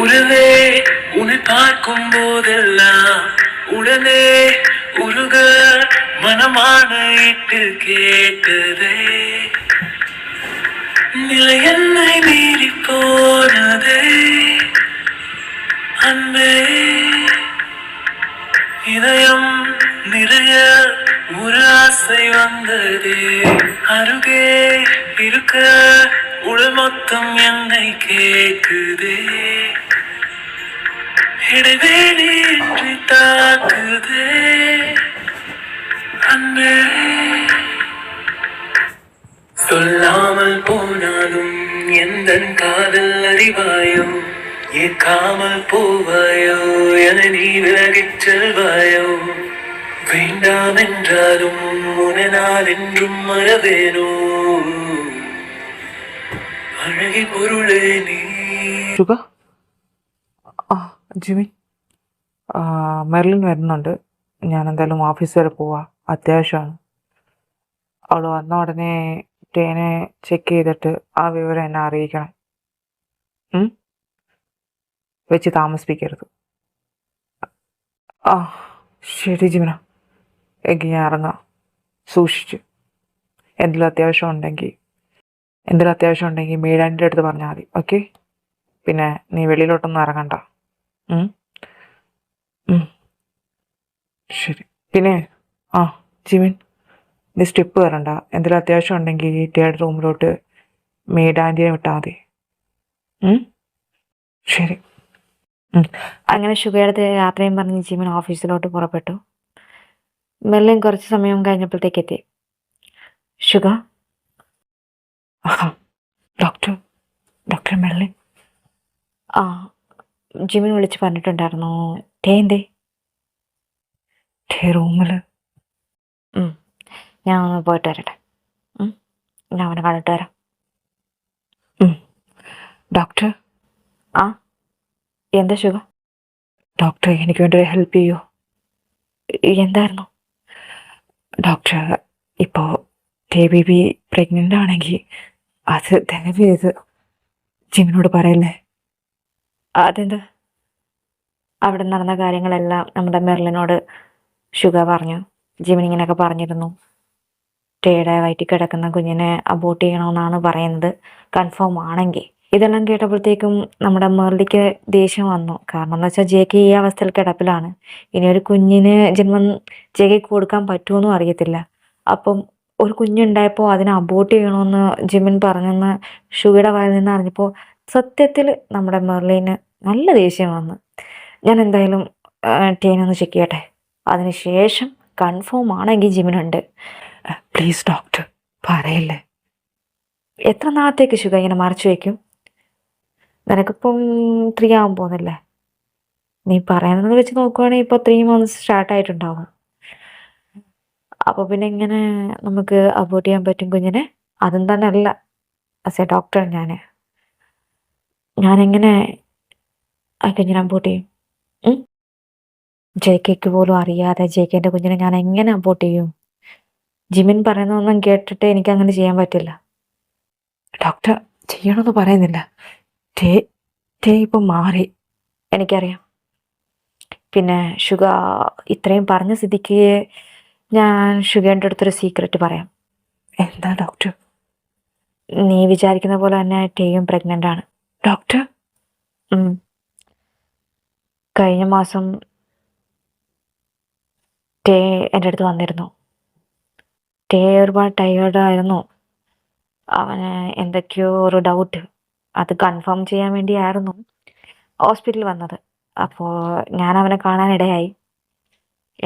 உறவே உன்னை பார்க்கும் போதெல்லாம் உடனே உருக மனமானையிட்டு கேட்டதே நிலை என்னை மீறி போனதே அன்பே இதயம் நிறைய ஒரு ஆசை வந்ததே அருகே இருக்க உடல் மொத்தம் என்னை கேக்குதே இடைவேளி இன்றி தாக்குதே அன்பே சொல்லாமல் போனாலும் எந்த காதல் அறிவாயோ ஏற்காமல் போவாயோ என நீ விலகிச் செல்வாயோ வேண்டாம் என்றாலும் உன்னை நான் என்றும் மறவேனோ അഴകി പൊരുളേ നീ. ജിമിൻ, മെർലിൻ വരുന്നുണ്ട്. ഞാൻ എന്തായാലും ഓഫീസ് വരെ പോവാ, അത്യാവശ്യമാണ്. അവൾ വന്ന ഉടനെ ടേനെ ചെക്ക് ചെയ്തിട്ട് ആ വിവരം എന്നെ അറിയിക്കണം. വെച്ച് താമസിപ്പിക്കരുത്. ശരി ജിമിന, എങ്കിൽ ഞാൻ ഇറങ്ങാം. സൂക്ഷിച്ച്. എന്തെങ്കിലും അത്യാവശ്യം ഉണ്ടെങ്കിൽ മേഡാൻ്റെ അടുത്ത് പറഞ്ഞാൽ മതി. ഓക്കെ? പിന്നെ നീ വെളിയിലോട്ടൊന്നും ഇറങ്ങണ്ട. ശരി. പിന്നെ ജിമിൻ, നീ സ്റ്റെപ്പ് കയറണ്ട. എന്തെങ്കിലും അത്യാവശ്യം ഉണ്ടെങ്കിൽ ടേയുടെ റൂമിലോട്ട് മേഡാൻറ്റിനെ വിട്ടാൽ മതി. ശരി. അങ്ങനെ ഷുഗയുടെ യാത്രയും പറഞ്ഞ് ജിമിൻ ഓഫീസിലോട്ട് പുറപ്പെട്ടു. മെർലിൻ കുറച്ച് സമയം കഴിഞ്ഞപ്പോഴത്തേക്ക് എത്തി. ഷുഗ, ഡോക്ടർ മെർലിൻ. ജിമിൻ വിളിച്ച് പറഞ്ഞിട്ടുണ്ടായിരുന്നു. ടേ എന്തേ? ടേ റൂമിൽ. ഞാൻ ഒന്ന് പോയിട്ട് വരട്ടെ. ഞാൻ അവനെ കണ്ടിട്ട് വരാം. ഡോക്ടർ. എന്താ ഷുഗ? ഡോക്ടർ, എനിക്ക് വേണ്ടി ഹെൽപ്പ് ചെയ്യൂ. എന്തായിരുന്നു? ഡോക്ടർ, ഇപ്പോൾ ടേ ബേബി പ്രഗ്നൻ്റ് ആണെങ്കിൽ അത് ദയവ് ചെയ്ത് ജിമിനോട് പറയല്ലേ. അതെന്താ? അവിടെ നടന്ന കാര്യങ്ങളെല്ലാം നമ്മുടെ മെർലിനോട് ഷുഗ പറഞ്ഞു. ജിമിൻ ഇങ്ങനെയൊക്കെ പറഞ്ഞിരുന്നു. ടേയുടെ വയറ്റിൽ കിടക്കുന്ന കുഞ്ഞിനെ അബോർട്ട് ചെയ്യണമെന്നാണ് പറയുന്നത്. കൺഫേം ആണെങ്കിൽ. ഇതെല്ലാം കേട്ടപ്പോഴത്തേക്കും നമ്മുടെ മെർലിക്ക് ദേഷ്യം വന്നു. കാരണം എന്ന് വെച്ചാൽ ജെ കെ ഈ അവസ്ഥയിൽ കിടപ്പിലാണ്. ഇനി ഒരു കുഞ്ഞിന് ജന്മം ജെ കെക്ക് കൊടുക്കാൻ പറ്റുമെന്നും അറിയത്തില്ല. അപ്പം ഒരു കുഞ്ഞുണ്ടായപ്പോൾ അതിനെ അബോർട്ട് ചെയ്യണമെന്ന് ജിമിൻ പറഞ്ഞെന്ന് ഷുഗയുടെ വായിൽ നിന്ന് അറിഞ്ഞപ്പോൾ സത്യത്തിൽ നമ്മുടെ മെർലിന് നല്ല ദേഷ്യം വന്നു. ഞാൻ എന്തായാലും ടേനൊന്ന് ചെക്ക് ചെയ്യട്ടെ. അതിനുശേഷം കൺഫേം ആണെങ്കിൽ ജിമിനുണ്ട്. പ്ലീസ് ഡോക്ടർ, പറയല്ലേ. എത്ര നാളത്തേക്ക് ഷുഗ ഇങ്ങനെ മറച്ചു വയ്ക്കും? നിനക്കിപ്പം 3 ആവാൻ പോകുന്നില്ലേ? നീ പറയുന്നത് വെച്ച് നോക്കുവാണെങ്കിൽ ഇപ്പോൾ 3 months സ്റ്റാർട്ടായിട്ടുണ്ടാവും. അപ്പോൾ പിന്നെ ഇങ്ങനെ നമുക്ക് അബോർട്ട് ചെയ്യാൻ പറ്റും കുഞ്ഞിനെ? അതും തന്നെ അല്ല ആസ് എ ഡോക്ടർ ഞാനെങ്ങനെ ആ കുഞ്ഞിനെ അബോർട്ട് ചെയ്യും? ജെ കെക്ക് പോലും അറിയാതെ ജെ കെൻ്റെ കുഞ്ഞിനെ ഞാൻ എങ്ങനെ അബോർട്ട് ചെയ്യും? ജിമിൻ പറയുന്നതൊന്നും കേട്ടിട്ട് എനിക്കങ്ങനെ ചെയ്യാൻ പറ്റില്ല. ഡോക്ടർ, ചെയ്യണമെന്ന് പറയുന്നില്ല. ടേ ഇപ്പം മാറി. എനിക്കറിയാം. പിന്നെ ഷുഗ ഇത്രയും പറഞ്ഞ സ്ഥിതിക്ക് ഞാൻ ഷുഗേൻ്റെ അടുത്തൊരു സീക്രട്ട് പറയാം. എന്താ ഡോക്ടർ? നീ വിചാരിക്കുന്ന പോലെ തന്നെ ടേയും പ്രഗ്നൻ്റ് ആണ്. ഡോക്ടർ? കഴിഞ്ഞ മാസം ടേ എൻ്റെ അടുത്ത് വന്നിരുന്നു. ടേ ഒരുപാട് ടയേർഡായിരുന്നു. അവന് എന്തൊക്കെയോ ഒരു ഡൗട്ട്. അത് കൺഫേം ചെയ്യാൻ വേണ്ടിയായിരുന്നു ഹോസ്പിറ്റലിൽ വന്നത്. അപ്പോൾ ഞാൻ അവനെ കാണാനിടയായി.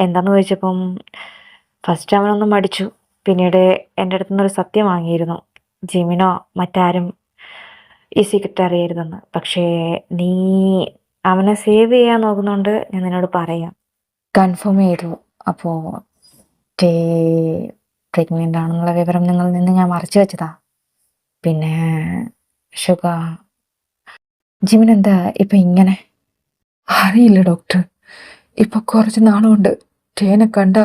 എന്താണെന്ന് ചോദിച്ചപ്പം ഫസ്റ്റ് അവനൊന്നും മടിച്ചു. പിന്നീട് എൻ്റെ അടുത്തു നിന്നൊരു സത്യം വാങ്ങിയിരുന്നു. ജിമിനോ മറ്റാരും ഈ സീക്രട്ട് അറിയരുതെന്ന്. പക്ഷേ നീ അവനെ സേവ് ചെയ്യാൻ നോക്കുന്നുണ്ട്. ഞാൻ നിന്നോട് പറയാം. കൺഫേം ചെയ്തു. അപ്പോൾ ടേ പ്രഗ്നൻ്റ് ആണെന്നുള്ള വിവരം നിങ്ങളിൽ നിന്ന് ഞാൻ മറച്ചു വെച്ചതാ. പിന്നെ ഷുഗ, ജിമിനെന്താ ഇപ്പം ഇങ്ങനെ? അറിയില്ല ഡോക്ടർ. ഇപ്പൊ കുറച്ച് നാളുകൊണ്ട് ടേനെ കണ്ട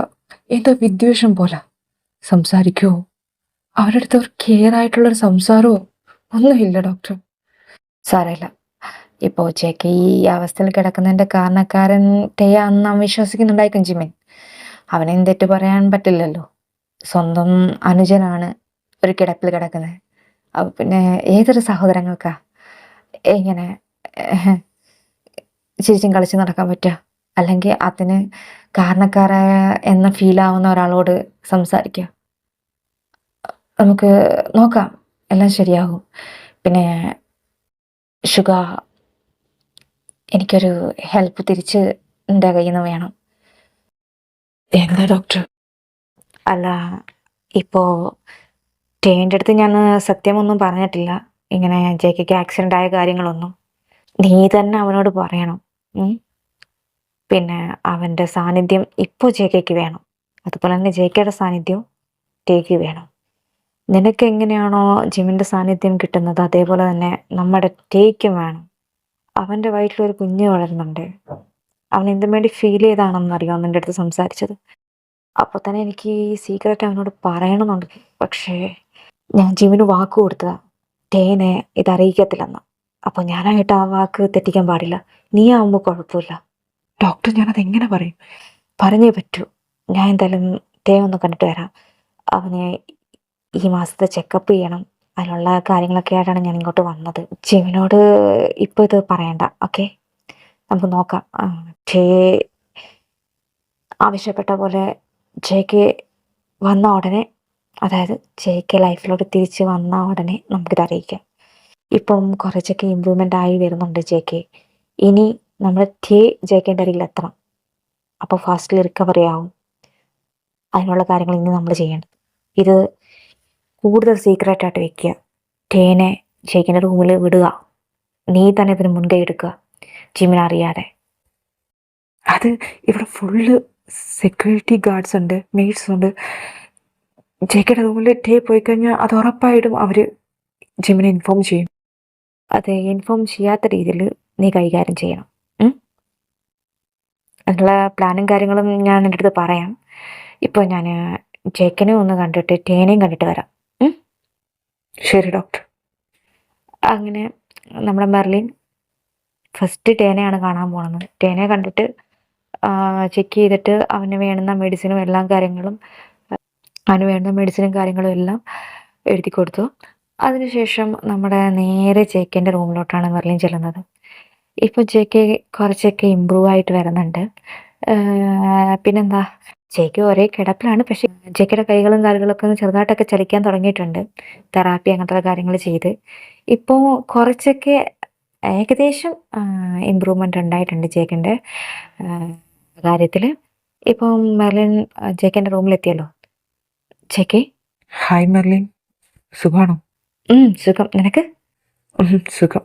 എന്തോ വിദ്വേഷം പോലെ സംസാരിക്കുമോ, അവരുടെ അടുത്ത് ഒരു കെയർ ആയിട്ടുള്ളൊരു സംസാരമോ ഒന്നുമില്ല ഡോക്ടർ. സാരമില്ല, ഇപ്പോൾ ജെക്ക് ഈ അവസ്ഥയിൽ കിടക്കുന്നതിൻ്റെ കാരണക്കാരൻ ടേ അന്ന് അവൻ വിശ്വസിക്കുന്നുണ്ടായിരിക്കും ജിമിൻ. അവനെയും തെറ്റ് പറയാൻ പറ്റില്ലല്ലോ. സ്വന്തം അനുജനാണ് ഒരു കിടപ്പിൽ കിടക്കുന്നത്. അപ്പോൾ പിന്നെ ഏതൊരു സഹോദരങ്ങൾക്കാ ഇങ്ങനെ ചിരിച്ചും കളിച്ചും നടക്കാൻ പറ്റുക? അല്ലെങ്കിൽ അതിന് കാരണക്കാരായ എന്ന ഫീലാവുന്ന ഒരാളോട് സംസാരിക്കുക. നമുക്ക് നോക്കാം, എല്ലാം ശരിയാകും. പിന്നെ ഷുഗ, എനിക്കൊരു ഹെൽപ്പ് തിരിച്ച് എൻ്റെ കയ്യിൽ നിന്ന് വേണം. എന്താ ഡോക്ടർ? അല്ല, ഇപ്പോൾ ടേൻ്റെ അടുത്ത് ഞാൻ സത്യമൊന്നും പറഞ്ഞിട്ടില്ല, ഇങ്ങനെ ജെയ്ക്ക് ആക്സിഡൻ്റ് ആയ കാര്യങ്ങളൊന്നും. നീ തന്നെ അവനോട് പറയണം. പിന്നെ അവൻ്റെ സാന്നിധ്യം ഇപ്പോൾ ജെയ്ക്ക് വേണം. അതുപോലെ തന്നെ ജെയ്ക്കയുടെ സാന്നിധ്യവും ടേക്ക് വേണം. നിനക്ക് എങ്ങനെയാണോ ജിമിൻ്റെ സാന്നിധ്യം കിട്ടുന്നത്, അതേപോലെ തന്നെ നമ്മുടെ ടേക്കും വേണം. അവൻ്റെ വയറ്റിലൊരു കുഞ്ഞ് വളരുന്നുണ്ട്. അവൻ എന്തിനു വേണ്ടി ഫീൽ ചെയ്താണെന്നറിയാം നിൻ്റെ അടുത്ത് സംസാരിച്ചത്. അപ്പോൾ തന്നെ എനിക്ക് ഈ സീക്രട്ട് അവനോട് പറയണമെന്നുണ്ട്. പക്ഷേ ഞാൻ ജിമിന് വാക്ക് കൊടുത്തതാ ടേനെ ഇതറിയിക്കത്തില്ലെന്ന്. അപ്പോൾ ഞാനായിട്ട് ആ വാക്ക് തെറ്റിക്കാൻ പാടില്ല. നീ ആവുമ്പോൾ കുഴപ്പമില്ല. ഡോക്ടർ, ഞാനത് എങ്ങനെ പറയും? പറഞ്ഞേ പറ്റൂ. ഞാൻ എന്തായാലും ടേ ഒന്ന് കണ്ടിട്ട് വരാം. അവന് ഈ മാസത്തെ ചെക്കപ്പ് ചെയ്യണം. അതിനുള്ള കാര്യങ്ങളൊക്കെ ആയിട്ടാണ് ഞാൻ ഇങ്ങോട്ട് വന്നത്. ജിമിനോട് ഇപ്പോൾ ഇത് പറയണ്ട, ഓക്കെ? നമുക്ക് നോക്കാം. ടേ ആവശ്യപ്പെട്ട പോലെ ജെയ്ക്ക് വന്ന ഉടനെ, അതായത് ജെയ്ക്ക് ലൈഫിലോട്ട് തിരിച്ച് വന്ന ഉടനെ നമുക്കിത് അറിയിക്കാം. ഇപ്പം കുറച്ചൊക്കെ ഇമ്പ്രൂവ്മെൻ്റ് ആയി വരുന്നുണ്ട് ജെയ്ക്ക്. ഇനി നമ്മൾ ജെയ്ക്കിൻ്റെ അരികിൽ എത്തണം. അപ്പോൾ ഫാസ്റ്റ്ലി റിക്കവറി ആവും. അതിനുള്ള കാര്യങ്ങൾ ഇനി നമ്മൾ ചെയ്യേണ്ടത്. ഇത് കൂടുതൽ സീക്രട്ടായിട്ട് വെക്കുക. ടേനെ ജെയ്ക്കിൻ്റെ റൂമിൽ വിടുക. നീ തന്നെ ഇതിന് മുൻകൈ എടുക്കുക, ജിമിനറിയാതെ. അത് ഇവിടെ ഫുള്ള് സെക്യൂരിറ്റി ഗാർഡ്സ് ഉണ്ട്, മെയ്ഡ്സ് ഉണ്ട്. ജെയ്ക്കയുടെ റൂമിൽ ടേ പോയി കഴിഞ്ഞാൽ അത് ഉറപ്പായിട്ടും അവർ ജിമിനെ ഇൻഫോം ചെയ്യും. അത് ഇൻഫോം ചെയ്യാത്ത രീതിയിൽ നീ കൈകാര്യം ചെയ്യണം. അതിനുള്ള പ്ലാനും കാര്യങ്ങളും ഞാൻ നിൻ്റെ അടുത്ത് പറയാം. ഇപ്പോൾ ഞാൻ ജെയ്ക്കിനെ ഒന്ന് കണ്ടിട്ട് ടേനെയും കണ്ടിട്ട് വരാം. ശരി ഡോക്ടർ. അങ്ങനെ നമ്മുടെ മെർലിൻ ഫസ്റ്റ് ടേനെയാണ് കാണാൻ പോകുന്നത്. ടേനെ കണ്ടിട്ട് ചെക്ക് ചെയ്തിട്ട് അവന് വേണ്ടുന്ന മെഡിസിനും എല്ലാം കാര്യങ്ങളും എല്ലാം എഴുതി കൊടുത്തു. അതിനുശേഷം നമ്മുടെ നേരെ ജെയ്ക്കിൻ്റെ റൂമിലോട്ടാണ് മെർലിൻ ചെല്ലുന്നത്. ഇപ്പോൾ ജെയ്ക്ക് കുറച്ചൊക്കെ ഇമ്പ്രൂവ് ആയിട്ട് വരുന്നുണ്ട്. പിന്നെന്താ, ജെയ്ക്ക് ഒരേ കിടപ്പിലാണ്. പക്ഷേ ജെയ്ക്കിയുടെ കൈകളും കാലുകളൊക്കെ ഒന്ന് ചെറുതായിട്ടൊക്കെ ചലിക്കാൻ തുടങ്ങിയിട്ടുണ്ട്. തെറാപ്പി അങ്ങനത്തെ കാര്യങ്ങൾ ചെയ്ത് ഇപ്പോൾ കുറച്ചൊക്കെ ഏകദേശം ഇമ്പ്രൂവ്മെൻ്റ് ഉണ്ടായിട്ടുണ്ട് ജെയ്ക്കിൻ്റെ കാര്യത്തിൽ. ഇപ്പം മെർലിൻ ജെയ്ക്കിൻ്റെ റൂമിലെത്തിയല്ലോ. ജെയ്ക്ക്, ഹായ് മെർലിൻ, സുഖമാണോ? സുഖം. നിനക്ക്? സുഖം.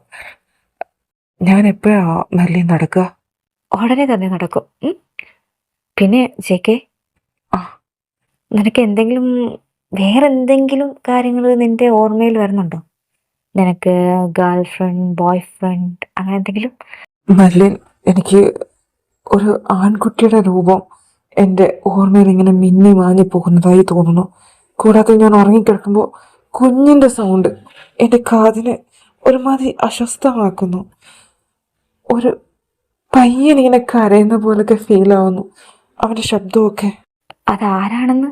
ഞാൻ എപ്പോഴാ മെർലിൻ നടക്കുക? ഉടനെ തന്നെ നടക്കും. പിന്നെ ജെയ്ക്ക്, ആ, നിനക്ക് വേറെ എന്തെങ്കിലും കാര്യങ്ങൾ നിൻ്റെ ഓർമ്മയിൽ വരുന്നുണ്ടോ? നിനക്ക് ഗേൾ ഫ്രണ്ട്, ബോയ് ഫ്രണ്ട്, അങ്ങനെ എന്തെങ്കിലും? മെർലിൻ, എനിക്ക് ഒരു ആൺകുട്ടിയുടെ രൂപം എൻ്റെ ഓർമ്മയിൽ ഇങ്ങനെ മിന്നി മാഞ്ഞു പോകുന്നതായി തോന്നുന്നു. കൂടാതെ ഞാൻ ഉറങ്ങിക്കിടക്കുമ്പോൾ കുഞ്ഞിൻ്റെ സൗണ്ട് എൻ്റെ കാതിനെ ഒരുമാതിരി അസ്വസ്ഥമാക്കുന്നു. ഒരു പയ്യനിങ്ങനെ കരയുന്ന പോലൊക്കെ ഫീൽ ആവുന്നു, അവൻ്റെ ശബ്ദമൊക്കെ. അതാരാണെന്ന്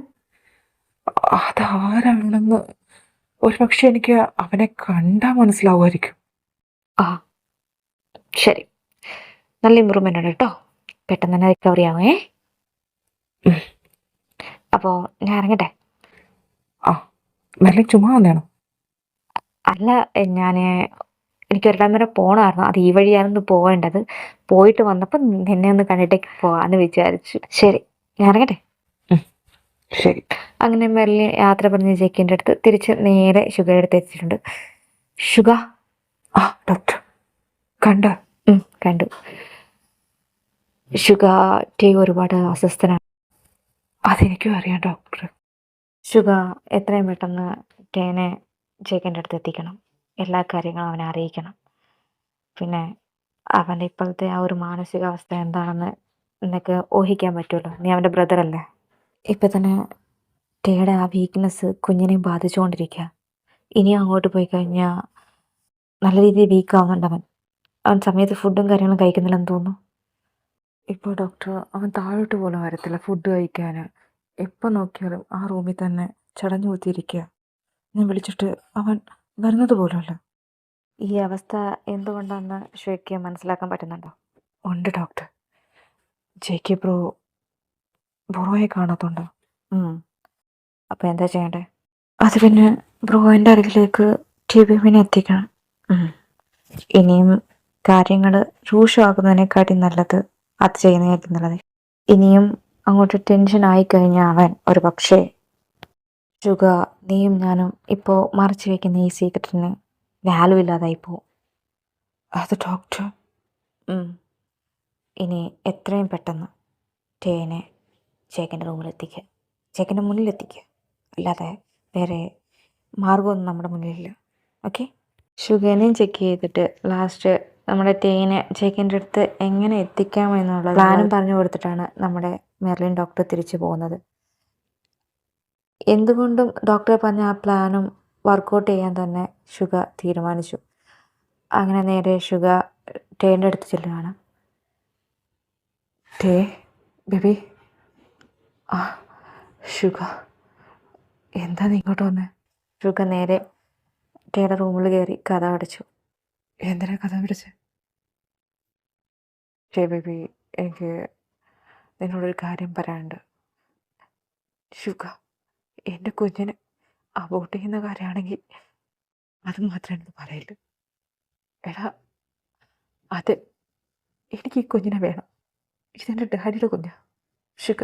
ഒരു പക്ഷെ എനിക്ക് അവനെ കണ്ടാൽ മനസ്സിലാവുമായിരിക്കും. ആ, ശരി. നല്ല ഇമ്പ്രൂവ്മെൻ്റ് ഉണ്ട് കേട്ടോ. പെട്ടെന്ന് തന്നെ റിക്കവറി ആവേ. അപ്പോൾ ഞാൻ ഇറങ്ങട്ടെ. ആ, മെർലിൻ ചുമ്മാ വന്നേണോ? അല്ല, എനിക്കൊരിടം വരെ പോകണമായിരുന്നു. അത് ഈ വഴിയായിരുന്നു പോകേണ്ടത്. പോയിട്ട് വന്നപ്പോൾ നിന്നെ ഒന്ന് കണ്ടിട്ട് പോകാമെന്ന് വിചാരിച്ചു. ശരി, ഞാൻ ഇറങ്ങട്ടെ. ശരി. അങ്ങനെ മെർലിൻ യാത്ര പറഞ്ഞ് ജെയ്ക്കിൻ്റെ അടുത്ത് തിരിച്ച് നേരെ ഷുഗയുടെ അടുത്ത് എത്തിയിട്ടുണ്ട്. ഷുഗ. ആ ഡോക്ടർ, കണ്ടു. ഷുഗ, ടേ ഒരുപാട് അസ്വസ്ഥനാണ്. അതെനിക്കും അറിയാം ഡോക്ടർ. ഷുഗ എത്രയും പെട്ടെന്ന് ടേനെ ജെയ്ക്കിൻ്റെ അടുത്ത് എത്തിക്കണം. എല്ലാ കാര്യങ്ങളും അവനെ അറിയിക്കണം. പിന്നെ അവൻ്റെ ഇപ്പോഴത്തെ ആ ഒരു മാനസികാവസ്ഥ എന്താണെന്ന് നിനക്ക് ഊഹിക്കാൻ പറ്റുമല്ലോ. നീ അവൻ്റെ ബ്രദറല്ലേ. ഇപ്പം തന്നെ ടേയുടെ ആ വീക്ക്നെസ് കുഞ്ഞിനെ ബാധിച്ചുകൊണ്ടിരിക്കുക. ഇനി അങ്ങോട്ട് പോയി കഴിഞ്ഞാൽ നല്ല രീതിയിൽ വീക്കാവുന്നുണ്ട് അവൻ. അവൻ സമയത്ത് ഫുഡും കാര്യങ്ങളും കഴിക്കുന്നില്ലെന്ന് തോന്നുന്നു. ഇപ്പോൾ ഡോക്ടർ അവൻ താഴോട്ട് പോലും വരത്തില്ല ഫുഡ് കഴിക്കാൻ. എപ്പോൾ നോക്കിയാലും ആ റൂമിൽ തന്നെ ചടഞ്ഞു കുത്തിയിരിക്കുക. ഞാൻ വിളിച്ചിട്ട് അവൻ വരുന്നത് പോലുമല്ല. ഈ അവസ്ഥ എന്തുകൊണ്ടാണെന്ന് ശ്വേക്ക് മനസ്സിലാക്കാൻ പറ്റുന്നുണ്ടോ? ഉണ്ട് ഡോക്ടർ. ജെ.കെ. ബ്രോയെ കാണാത്തുണ്ടോ? അപ്പോൾ എന്താ ചെയ്യണ്ടേ? അത് പിന്നെ ബ്രോൻ്റെ അരികിലേക്ക് ടിബിനെ എത്തിക്കണം. ഇനിയും കാര്യങ്ങൾ രൂക്ഷമാകുന്നതിനെക്കാട്ടി നല്ലത് അത് ചെയ്യുന്നതായിരിക്കും നല്ലത്. ഇനിയും അങ്ങോട്ട് ടെൻഷൻ ആയിക്കഴിഞ്ഞാൽ അവൻ ഒരു പക്ഷേ ശുഗ, നീയും ഞാനും ഇപ്പോൾ മറച്ചു വയ്ക്കുന്ന ഈ സീക്രട്ടിന് വാല്യൂ ഇല്ലാതായി പോവും. അത് ഡോക്ടർ. ഇനി എത്രയും പെട്ടെന്ന് ടേനെ ചേക്കൻ്റെ റൂമിലെത്തിക്കുക, ചേക്കൻ്റെ മുന്നിലെത്തിക്കുക. അല്ലാതെ വേറെ മാർഗമൊന്നും നമ്മുടെ മുന്നിലില്ല. ഓക്കെ? ഷുഗറിനെയും ചെക്ക് ചെയ്തിട്ട് ലാസ്റ്റ് നമ്മുടെ ടേനെ ചേക്കൻ്റെ അടുത്ത് എങ്ങനെ എത്തിക്കാമെന്നുള്ള പ്ലാനും പറഞ്ഞു കൊടുത്തിട്ടാണ് നമ്മുടെ മെർലിൻ ഡോക്ടർ തിരിച്ചു പോകുന്നത്. എന്തുകൊണ്ടും ഡോക്ടർ പറഞ്ഞ ആ പ്ലാനും വർക്കൗട്ട് ചെയ്യാൻ തന്നെ ഷുഗ തീരുമാനിച്ചു. അങ്ങനെ നേരെ ഷുഗ ടേൻ്റെ അടുത്ത് ചെല്ലുകയാണ്. ടേ ബേബി. ആ ഷുഗ, എന്താ നീ ഇങ്ങോട്ട് വന്നേ? ഷുഗ നേരെ ടേയുടെ റൂമിൽ കയറി കഥ അടച്ചു. എന്തിനാ കഥ പിടിച്ചേ? ടേ ബേബി, എനിക്ക് നിന്നോടൊരു കാര്യം പറയാനുണ്ട്. ഷുഗ, എൻ്റെ കുഞ്ഞിനെ അബോട്ട് ചെയ്യുന്ന കാര്യമാണെങ്കിൽ അത് മാത്രമേ എനിക്ക് പറയില്ല. എടാ, അത് എനിക്ക് ഈ കുഞ്ഞിനെ വേണം. ഇതെൻ്റെ ഡാഡിയുടെ കുഞ്ഞാ. ഷുഗ,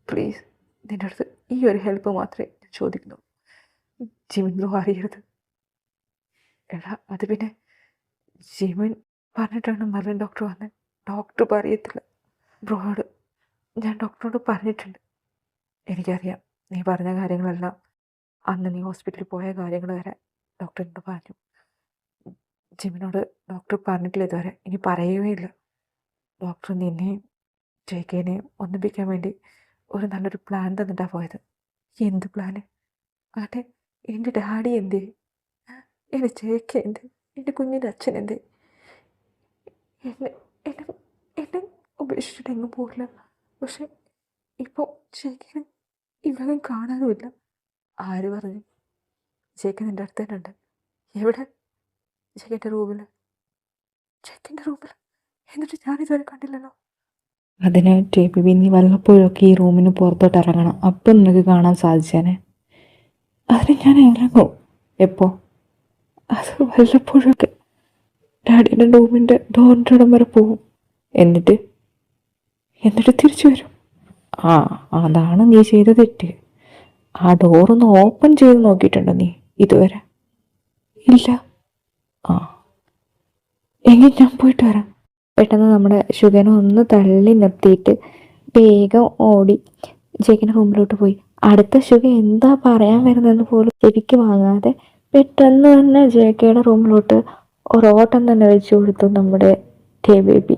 പ്ലീസ്, നിൻ്റെ അടുത്ത് ഈ ഒരു ഹെൽപ്പ് മാത്രമേ ഞാൻ ചോദിക്കുന്നു. ജിമിൻ ബ്രോ അറിയരുത്. എടാ, അത് പിന്നെ ജിമിൻ പറഞ്ഞിട്ടാണ് മെർലിൻ ഡോക്ടർ വന്നത്. ഡോക്ടർ പറയത്തില്ല. ബ്രോയോട് ഞാൻ ഡോക്ടറോട് പറഞ്ഞിട്ടുണ്ട്. എനിക്കറിയാം നീ പറഞ്ഞ കാര്യങ്ങളെല്ലാം, അന്ന് നീ ഹോസ്പിറ്റലിൽ പോയ കാര്യങ്ങൾ വരെ ഡോക്ടറിനോട് പറഞ്ഞു. ജിമിനോട് ഡോക്ടർ പറഞ്ഞിട്ടില്ല ഇതുവരെ, ഇനി പറയുകയില്ല. ഡോക്ടർ നിന്നെയും ജെയ്ക്കേനെയും ഒന്നിപ്പിക്കാൻ വേണ്ടി ഒരു നല്ലൊരു പ്ലാൻ തന്നിട്ടാണ് പോയത്. എന്ത് പ്ലാന്? ആട്ടെ, എൻ്റെ ഡാഡി എന്തേ? എൻ്റെ ജെയ്ക്ക എന്തേ? എൻ്റെ കുഞ്ഞിൻ്റെ അച്ഛൻ എന്തേ? എന്നെ എന്നെ എന്നെ ഉപേക്ഷിച്ചിട്ട് എങ്ങും പോകില്ല. പക്ഷെ ഇപ്പോൾ ജെയ്ക്കനെ ഇവനും കാണാനുമില്ല. ആര് പറഞ്ഞു? ജെയ്ക്കൻ എൻ്റെ അടുത്ത് തന്നെ ഉണ്ട്. എവിടെ? ജെയ്ക്കൻ്റെ റൂമിൽ. ജെയ്ക്കൻ്റെ റൂമിൽ? എന്നിട്ട് ഞാനിതുവരെ കണ്ടില്ലല്ലോ. അതിന് ടേ ബേബി, നീ വല്ലപ്പോഴൊക്കെ ഈ റൂമിന് പുറത്തോട്ട് ഇറങ്ങണം. അപ്പം നിനക്ക് കാണാൻ സാധിച്ചേനെ. അതിന് ഞാൻ ഇറങ്ങും. എപ്പോൾ? അത് വല്ലപ്പോഴൊക്കെ ഡാഡിയുടെ റൂമിൻ്റെ ഡോറിൻ്റെ ഇടം വരെ പോവും. എന്നിട്ട് തിരിച്ചു വരും. അതാണ് നീ ചെയ്ത തെറ്റ്. ആ ഡോറൊന്ന് ഓപ്പൺ ചെയ്ത് നോക്കിയിട്ടുണ്ടോ നീ ഇതുവരെ? ഇല്ല. എങ്കിൽ ഞാൻ പോയിട്ട് വരാം. പെട്ടെന്ന് നമ്മുടെ ഷുഗനെ ഒന്ന് തള്ളി നിർത്തിയിട്ട് വേഗം ഓടി ജെയ്ക്കിൻ്റെ റൂമിലോട്ട് പോയി. അടുത്ത ഷുഗ എന്താ പറയാൻ വരുന്നതെന്ന് പോലും ചെവിക്ക് വാങ്ങാതെ പെട്ടെന്ന് തന്നെ ജെയ്ക്കയുടെ റൂമിലോട്ട് ഒരോട്ടം തന്നെ വെച്ച് കൊടുത്തു നമ്മുടെ ടേ ബേബി.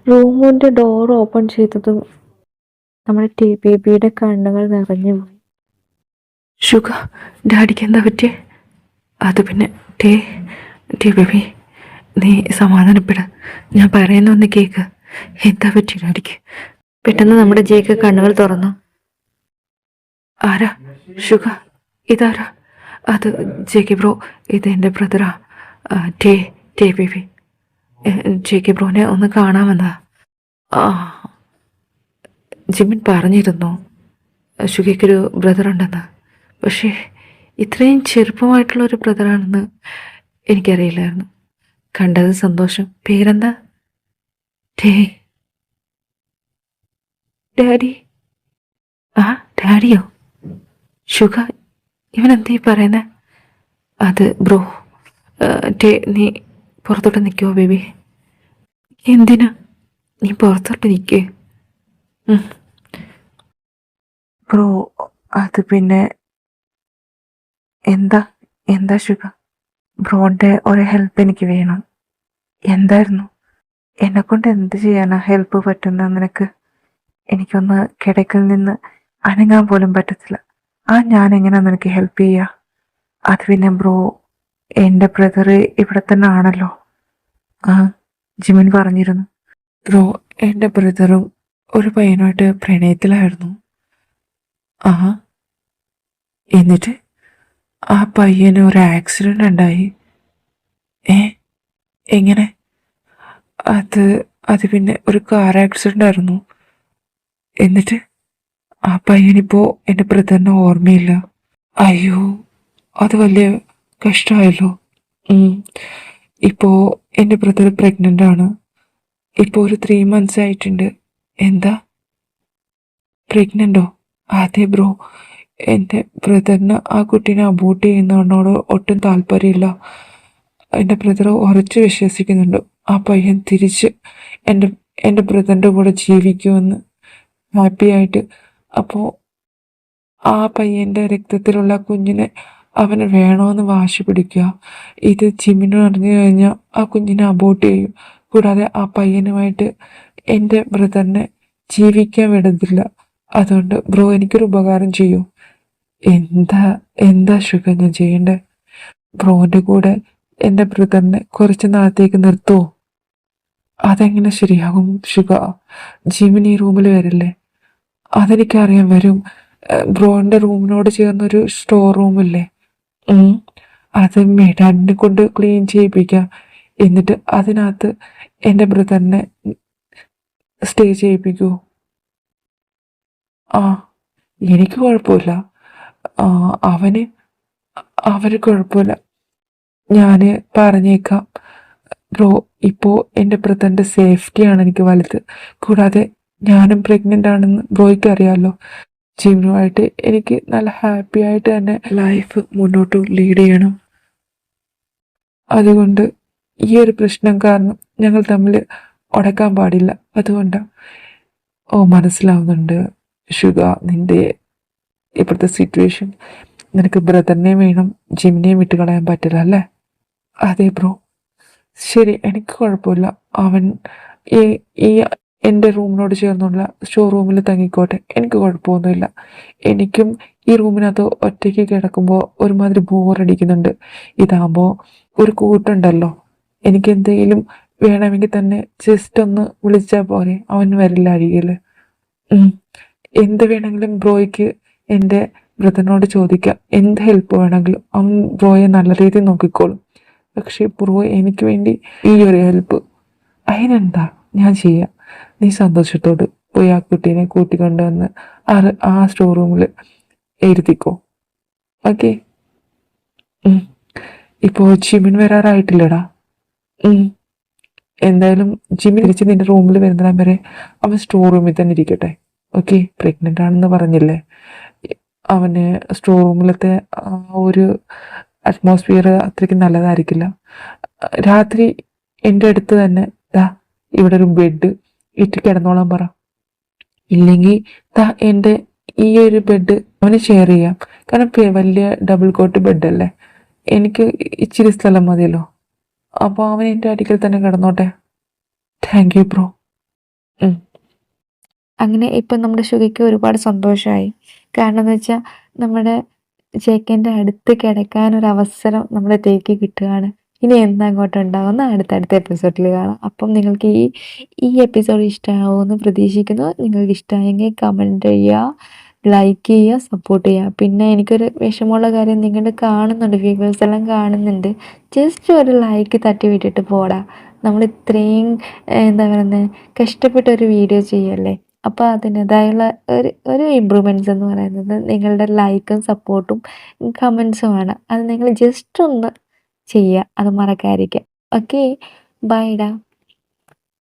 റൂമിൻ്റെ ഡോർ ഓപ്പൺ ചെയ്തതും നമ്മുടെ ടേ ബേബിയുടെ കണ്ണുകൾ നിറഞ്ഞു പോയി. ഷുഗ, ഡാഡിക്ക് എന്താ പറ്റിയേ? അത് പിന്നെ ടേ ബേബി, നീ സമാധാനപ്പെട. ഞാൻ പറയുന്നൊന്ന് കേക്ക്. എന്താ പറ്റി ഡാഡിക്ക്? പെട്ടെന്ന് നമ്മുടെ ജെയ്ക്ക് കണ്ണുകൾ തുറന്നു. ആരാ? ഷുഗ, ഇതാരാ? അത് ജെ.കെ. ബ്രോ, ഇത് എൻ്റെ ബ്രദറാ. ടേ ബേബി. ജെ.കെ. ബ്രോനെ ഒന്ന് കാണാമെന്നാ. ജിമിൻ പറഞ്ഞിരുന്നു ഷുഗയ്ക്കൊരു ബ്രദറുണ്ടെന്ന്. പക്ഷേ ഇത്രയും ചെറുപ്പമായിട്ടുള്ളൊരു ബ്രദറാണെന്ന് എനിക്കറിയില്ലായിരുന്നു. കണ്ടത് സന്തോഷം. പേരെന്താ? ഡാഡി. ഡാഡിയോ? ഷുഗ, ഇവനെന്തീ പറയുന്നത്? അത് ബ്രോ. നീ പുറത്തോട്ട് നിൽക്കുമോ ബേബി? എന്തിനാ? നീ പുറത്തോട്ട് നിൽക്കേ. ബ്രോ, അത് പിന്നെ എന്താ ഷുഗ? ബ്രോൻ്റെ ഒരു ഹെൽപ്പ് എനിക്ക് വേണം. എന്തായിരുന്നു? എന്നെക്കൊണ്ട് എന്ത് ചെയ്യാനാ ഹെൽപ്പ് പറ്റുന്ന നിനക്ക്? എനിക്കൊന്ന് കിടക്കിൽ നിന്ന് അനങ്ങാൻ പോലും പറ്റത്തില്ല. ഞാൻ എങ്ങനെയാ നിനക്ക് ഹെൽപ്പ് ചെയ്യുക? അത് പിന്നെ ബ്രോ, എൻ്റെ ബ്രദർ ഇവിടെ തന്നെ ആണല്ലോ. ജിമിൻ പറഞ്ഞിരുന്നു. ബ്രോ, എൻ്റെ ബ്രദറും ഒരു പയ്യനുമായിട്ട് പ്രണയത്തിലായിരുന്നു. ആഹാ, എന്നിട്ട് ആ പയ്യന് ഒരു ആക്സിഡൻ്റ് ഉണ്ടായി. ഏ, എങ്ങനെ? അത് അത് പിന്നെ ഒരു കാർ ആക്സിഡൻ്റ് ആയിരുന്നു. എന്നിട്ട് ആ പയ്യനിപ്പോൾ എൻ്റെ ബ്രദറിന് ഓർമ്മയില്ല. അയ്യോ, അത് വലിയ കഷ്ടമായല്ലോ. ഇപ്പോൾ എൻ്റെ ബ്രദർ പ്രഗ്നൻ്റ് ആണ്. ഇപ്പോൾ ഒരു 3 months ആയിട്ടുണ്ട്. എന്താ, പ്രഗ്നൻ്റോ? അതെ ബ്രോ, എൻ്റെ ബ്രദറിന് ആ കുട്ടീനെ അബോർട്ട് ചെയ്യുന്നതിനോട് ഒട്ടും താല്പര്യമില്ല. എൻ്റെ ബ്രദർ ഉറച്ചു വിശ്വസിക്കുന്നുണ്ട് ആ പയ്യൻ തിരിച്ച് എൻ്റെ എൻ്റെ ബ്രദറിൻ്റെ കൂടെ ജീവിക്കുമെന്ന്, ഹാപ്പി ആയിട്ട്. അപ്പോൾ ആ പയ്യൻ്റെ രക്തത്തിലുള്ള കുഞ്ഞിനെ അവന് വേണമെന്ന് വാശി പിടിക്കുക. ഇത് ജിമിന് അറിഞ്ഞു കഴിഞ്ഞാൽ ആ കുഞ്ഞിനെ അബോർട്ട് ചെയ്യും. കൂടാതെ ആ പയ്യനുമായിട്ട് എൻ്റെ ബ്രദറിനെ ജീവിക്കാൻ വിടത്തില്ല. അതുകൊണ്ട് ബ്രോ എനിക്കൊരു ഉപകാരം ചെയ്യൂ. എന്താ എന്താ ഷുഗർ ഞാൻ ചെയ്യണ്ടേ? ബ്രോൻ്റെ കൂടെ എൻ്റെ ബ്രദറിനെ കുറച്ച് നാളത്തേക്ക് നിർത്തുമോ? അതെങ്ങനെ ശരിയാകും ഷുഗർ? ജിമിന് ഈ റൂമിൽ വരില്ലേ? അതെനിക്കറിയാൻ വരും. ബ്രോൻ്റെ റൂമിനോട് ചേർന്നൊരു സ്റ്റോർ റൂമില്ലേ, അത് മേഡാഡിനെ കൊണ്ട് ക്ലീൻ ചെയ്യിപ്പിക്കാം. എന്നിട്ട് അതിനകത്ത് എൻ്റെ ബ്രദറിനെ സ്റ്റേ ചെയ്യിപ്പിക്കൂ. ആ, എനിക്ക് കുഴപ്പമില്ല. അവന് കുഴപ്പമില്ല. ഞാൻ പറഞ്ഞേക്കാം ബ്രോ, ഇപ്പോൾ എൻ്റെ ബ്രദറിൻ്റെ സേഫ്റ്റിയാണ് എനിക്ക് വലുത്. കൂടാതെ ഞാനും പ്രഗ്നൻ്റ് ആണെന്ന് ബ്രോയ്ക്ക് അറിയാമല്ലോ. ജിമിനുമായിട്ട് എനിക്ക് നല്ല ഹാപ്പി ആയിട്ട് തന്നെ ലൈഫ് മുന്നോട്ട് ലീഡ് ചെയ്യണം. അതുകൊണ്ട് ഈ ഒരു പ്രശ്നം കാരണം ഞങ്ങൾ തമ്മിൽ ഉടക്കാൻ പാടില്ല. അതുകൊണ്ടാണ്. മനസ്സിലാവുന്നുണ്ട് ഷുഗ, നിൻ്റെ ഇപ്പോഴത്തെ സിറ്റുവേഷൻ. നിനക്ക് ബ്രദറിനെയും വേണം, ജിമിനെയും വിട്ട് കളയാൻ പറ്റില്ല അല്ലേ? അതെ ബ്രോ, ശരി, എനിക്ക് കുഴപ്പമില്ല. അവൻ ഈ എൻ്റെ റൂമിനോട് ചേർന്നുള്ള സ്റ്റോർ റൂമിൽ തങ്ങിക്കോട്ടെ, എനിക്ക് കുഴപ്പമൊന്നുമില്ല. എനിക്കും ഈ റൂമിനകത്ത് ഒറ്റയ്ക്ക് കിടക്കുമ്പോൾ ഒരുമാതിരി ബോറടിക്കുന്നുണ്ട്. ഇതാകുമ്പോൾ ഒരു കൂട്ടുണ്ടല്ലോ. എനിക്ക് എന്തെങ്കിലും വേണമെങ്കിൽ തന്നെ ജസ്റ്റ് ഒന്ന് വിളിച്ചാൽ പോരെ, അവൻ വരില്ല അരികിൽ. എന്ത് വേണമെങ്കിലും ബ്രോയ്ക്ക് എൻ്റെ ബ്രദറിനോട് ചോദിക്കാം. എന്ത് ഹെൽപ്പ് വേണമെങ്കിലും അവൻ ബ്രോയെ നല്ല രീതിയിൽ നോക്കിക്കോളും. പക്ഷേ ബ്രോ എനിക്ക് വേണ്ടി ഈ ഒരു ഹെൽപ്പ് അതിനെന്താ, ഞാൻ ചെയ്യാം. നീ സന്തോഷത്തോട് പോയി ആ കുട്ടീനെ കൂട്ടിക്കൊണ്ടുവന്ന് ആ സ്റ്റോർ റൂമിൽ എഴുതിക്കോ. ഓക്കെ, ഇപ്പോൾ ജിമിൻ വരാറായിട്ടില്ലടാ. എന്തായാലും ജിമിൻ തിരിച്ച് നിന്റെ റൂമിൽ വരുന്നിടം വരെ അവൻ സ്റ്റോർ റൂമിൽ തന്നെ ഇരിക്കട്ടെ. ഓക്കെ, പ്രഗ്നൻ്റ് ആണെന്ന് പറഞ്ഞില്ലേ, അവന് സ്റ്റോർ റൂമിലത്തെ ആ ഒരു അറ്റ്മോസ്ഫിയർ അത്രയ്ക്ക് നല്ലതായിരിക്കില്ല. രാത്രി എൻ്റെ അടുത്ത് തന്നെ ഇവിടെ ഒരു ബെഡ് ഇട്ട് കിടന്നോളാൻ പറ. ഇല്ലെങ്കിൽ എൻ്റെ ഈ ഒരു ബെഡ് അവന് ഷെയർ ചെയ്യാം. കാരണം വലിയ ഡബിൾ കോട്ട് ബെഡല്ലേ, എനിക്ക് ഇച്ചിരി സ്ഥലം മതിയല്ലോ. അപ്പോൾ അവൻ എൻ്റെ അടുക്കൽ തന്നെ കിടന്നോട്ടെ. Thank you bro. അങ്ങനെ ഇപ്പം നമ്മുടെ ഷുഗയ്ക്ക് ഒരുപാട് സന്തോഷമായി. കാരണം എന്ന് വെച്ചാൽ നമ്മുടെ ജേക്കൻ്റെ അടുത്ത് കിടക്കാനൊരവസരം നമ്മുടെ തേക്ക് കിട്ടുകയാണ്. ഇനി എന്നങ്ങോട്ട് ഉണ്ടാകുന്ന അടുത്തടുത്ത എപ്പിസോഡിൽ കാണാം. അപ്പം നിങ്ങൾക്ക് ഈ എപ്പിസോഡ് ഇഷ്ടമാവുമെന്ന് പ്രതീക്ഷിക്കുന്നു. നിങ്ങൾക്ക് ഇഷ്ടമായെങ്കിൽ കമൻറ്റ് ചെയ്യുക, ലൈക്ക് ചെയ്യുക, സപ്പോർട്ട് ചെയ്യുക. പിന്നെ എനിക്കൊരു വിഷമമുള്ള കാര്യം, നിങ്ങളുടെ കാണുന്നുണ്ട്, വ്യൂവേഴ്സ് എല്ലാം കാണുന്നുണ്ട്, ജസ്റ്റ് ഒരു ലൈക്ക് തട്ടി വിട്ടിട്ട് പോടാ. നമ്മൾ ഇത്രയും എന്താ പറയുന്നത് കഷ്ടപ്പെട്ടൊരു വീഡിയോ ചെയ്യല്ലേ. അപ്പോൾ അതിൻ്റേതായുള്ള ഒരു ഇമ്പ്രൂവ്മെൻറ്റ്സ് എന്ന് പറയുന്നത് നിങ്ങളുടെ ലൈക്കും സപ്പോർട്ടും കമൻസുമാണ്. അത് നിങ്ങൾ ജസ്റ്റ് ഒന്ന് ചെയ്യുക, അത് മറക്കാതിരിക്കുക. ഓക്കെ, ബൈ ഡാ.